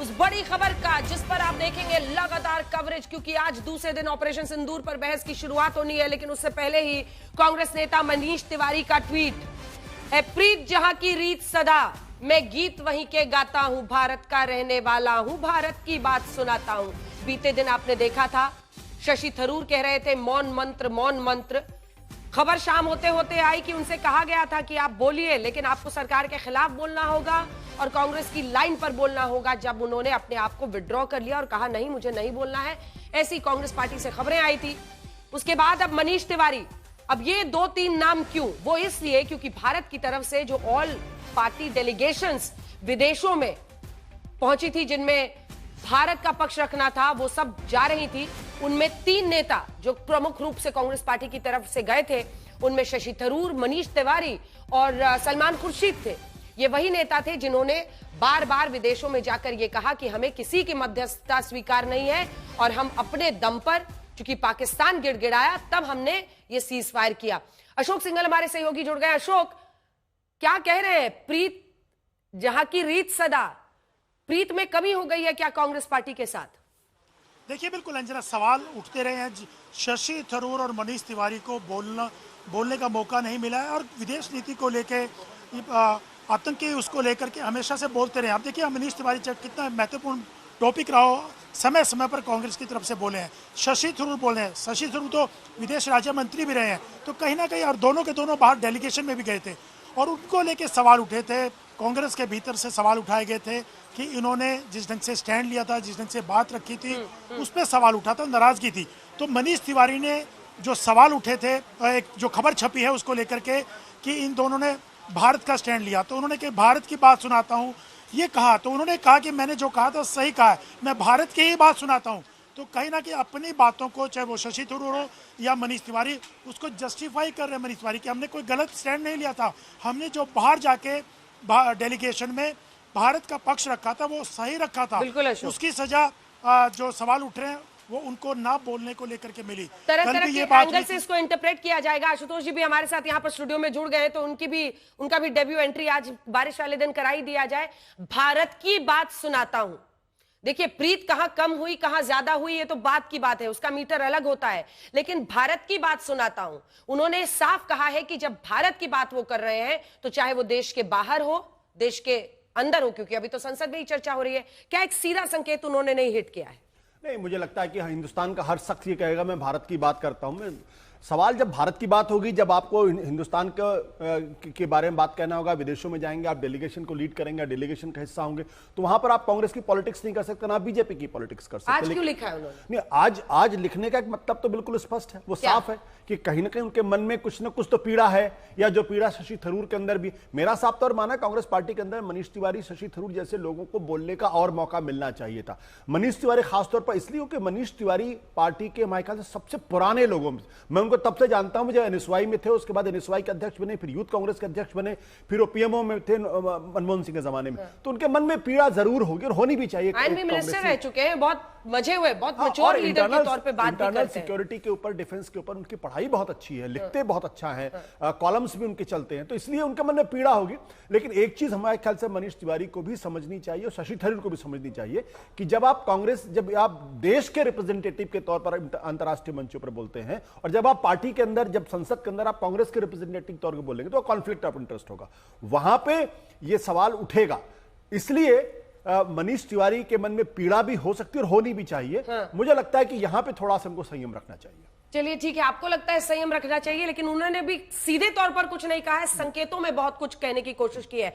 उस बड़ी खबर का जिस पर आप देखेंगे लगातार कवरेज, क्योंकि आज दूसरे दिन ऑपरेशन सिंदूर पर बहस की शुरुआत होनी है। लेकिन उससे पहले ही कांग्रेस नेता मनीष तिवारी का ट्वीट है, प्रीत जहां की रीत सदा, मैं गीत वहीं के गाता हूं, भारत का रहने वाला हूं, भारत की बात सुनाता हूं। बीते दिन आपने देखा था शशि थरूर कह रहे थे मौन मंत्र मौन मंत्र। खबर शाम होते होते आई कि उनसे कहा गया था कि आप बोलिए, लेकिन आपको सरकार के खिलाफ बोलना होगा और कांग्रेस की लाइन पर बोलना होगा। जब उन्होंने अपने आप को विड्रॉ कर लिया और कहा नहीं मुझे नहीं बोलना है, ऐसी कांग्रेस पार्टी से खबरें आई थी। उसके बाद अब मनीष तिवारी, अब ये 2-3 नाम क्यों? वो इसलिए क्योंकि भारत की तरफ से जो ऑल पार्टी डेलीगेशंस विदेशों में पहुंची थी, जिनमें भारत का पक्ष रखना था, वो सब जा रही थी। उनमें 3 नेता जो प्रमुख रूप से कांग्रेस पार्टी की तरफ से गए थे, उनमें शशि थरूर, मनीष तिवारी और सलमान खुर्शीद थे। ये वही नेता थे जिन्होंने बार बार विदेशों में जाकर ये कहा कि हमें किसी की मध्यस्थता स्वीकार नहीं है और हम अपने दम पर, चूंकि पाकिस्तान गिड़गिड़ाया तब हमने ये सीज फायर किया। अशोक सिंघल हमारे सहयोगी जुड़ गए। अशोक, क्या कह रहे हैं? प्रीत जहां की रीत सदा, प्रीत में कमी हो गई है क्या कांग्रेस पार्टी के साथ? देखिए, बिल्कुल अंजना, सवाल उठते रहे हैं। शशि थरूर और मनीष तिवारी को बोलने का मौका नहीं मिला है और विदेश नीति को लेके, आतंकी उसको लेकर के हमेशा से बोलते रहे। आप देखिए मनीष तिवारी कितना महत्वपूर्ण टॉपिक रहा हो, समय समय पर कांग्रेस की तरफ से बोले हैं। शशि थरूर बोले हैं, शशि थरूर तो विदेश राज्य मंत्री भी रहे हैं, तो कहीं ना कहीं और दोनों के दोनों बाहर डेलीगेशन में भी गए थे और उनको लेके सवाल उठे थे। कांग्रेस के भीतर से सवाल उठाए गए थे कि इन्होंने जिस ढंग से स्टैंड लिया था, जिस ढंग से बात रखी थी, उस पर सवाल उठा था, नाराजगी थी। तो मनीष तिवारी ने जो सवाल उठे थे, एक जो खबर छपी है उसको लेकर के कि इन दोनों ने भारत का स्टैंड लिया, तो उन्होंने कि भारत की बात सुनाता हूँ ये कहा। तो उन्होंने कहा कि मैंने जो कहा था सही कहा है, मैं भारत की ही बात सुनाता हूँ। तो कहीं ना कहीं अपनी बातों को, चाहे वो शशि थरूर हो या मनीष तिवारी, उसको जस्टिफाई कर रहे हैं मनीष तिवारी कि हमने कोई गलत स्टैंड नहीं लिया था, हमने जो बाहर जाके डेलीगेशन में भारत का पक्ष रखा था वो सही रखा था। उसकी सजा जो सवाल उठ रहे हैं वो उनको ना बोलने को लेकर के मिली। तरह तरह के एंगल से इसको इंटरप्रेट किया जाएगा। आशुतोष जी भी हमारे साथ यहाँ पर स्टूडियो में जुड़ गए, तो उनका भी डेब्यू एंट्री आज बारिश वाले दिन कराई दिया जाए। भारत की बात सुनाता हूं। देखिए, प्रीत कहां कम हुई कहां ज्यादा हुई ये तो बात की बात है, उसका मीटर अलग होता है, लेकिन भारत की बात सुनाता हूं। उन्होंने साफ कहा है कि जब भारत की बात वो कर रहे हैं तो चाहे वो देश के बाहर हो, देश के अंदर हो, क्योंकि अभी तो संसद में ही चर्चा हो रही है। क्या एक सीधा संकेत उन्होंने नहीं हिट किया है? नहीं, मुझे लगता है कि हिंदुस्तान का हर शख्स ये कहेगा मैं भारत की बात करता हूं। सवाल जब भारत की बात होगी, जब आपको हिंदुस्तान के बारे में बात कहना होगा, विदेशों में जाएंगे, आप डेलीगेशन को लीड करेंगे, डेलीगेशन का हिस्सा होंगे, तो वहां पर आप कांग्रेस की पॉलिटिक्स नहीं कर सकते, ना बीजेपी की पॉलिटिक्स कर सकते। आज क्यों लिखा है उन्होंने? नहीं, आज लिखने का एक मतलब तो बिल्कुल स्पष्ट है, वो साफ है कि कहीं ना कहीं उनके मन में कुछ ना कुछ तो पीड़ा है, या जो पीड़ा शशि थरूर के अंदर भी। मेरा साफ तौर माना कांग्रेस पार्टी के अंदर मनीष तिवारी, शशि थरूर जैसे लोगों को बोलने का और मौका मिलना चाहिए था। मनीष तिवारी खासतौर पर इसलिए कि मनीष तिवारी पार्टी के हमारे ख्याल से सबसे पुराने लोगों में, मैं उनको तब से जानता हूं जब एनएसवाई में थे, उसके बाद एनएसवाई के अध्यक्ष बने, फिर यूथ कांग्रेस के अध्यक्ष बने, फिर वो पीएमओ में थे मनमोहन सिंह के जमाने में। तो उनके मन में पीड़ा जरूर होगी और होनी भी चाहिए। मिनिस्टर रह चुके हैं, बहुत मजे हुए, बहुत मैच्योर लीडर के तौर पे बात भी करते हैं। सिक्योरिटी के ऊपर, डिफेंस के ऊपर उनकी पढ़ाई बहुत अच्छी है, लिखते बहुत अच्छा है, कॉलम्स भी उनके चलते हैं, तो इसलिए उनके मन में पीड़ा होगी। लेकिन एक चीज हमारे ख्याल से मनीष तिवारी को भी समझनी चाहिए और शशि थरूर को भी समझनी चाहिए कि जब आप कांग्रेस, जब आप देश के रिप्रेजेंटेटिव के तौर पर अंतर्राष्ट्रीय मंचों पर बोलते हैं और जब आप पार्टी के अंदर, जब संसद के अंदर आप कांग्रेस के रिप्रेजेंटेटिव तौर पर बोलेंगे तो कॉन्फ्लिक्ट ऑफ इंटरेस्ट होगा, वहां पे ये सवाल उठेगा। इसलिए मनीष तिवारी के मन में पीड़ा भी हो सकती है और होनी भी चाहिए। मुझे लगता है कि यहां पे थोड़ा सा हमको संयम रखना चाहिए। चलिए ठीक है, आपको लगता है संयम रखना चाहिए, लेकिन उन्होंने भी सीधे तौर पर कुछ नहीं कहा है, संकेतों में बहुत कुछ कहने की कोशिश की है।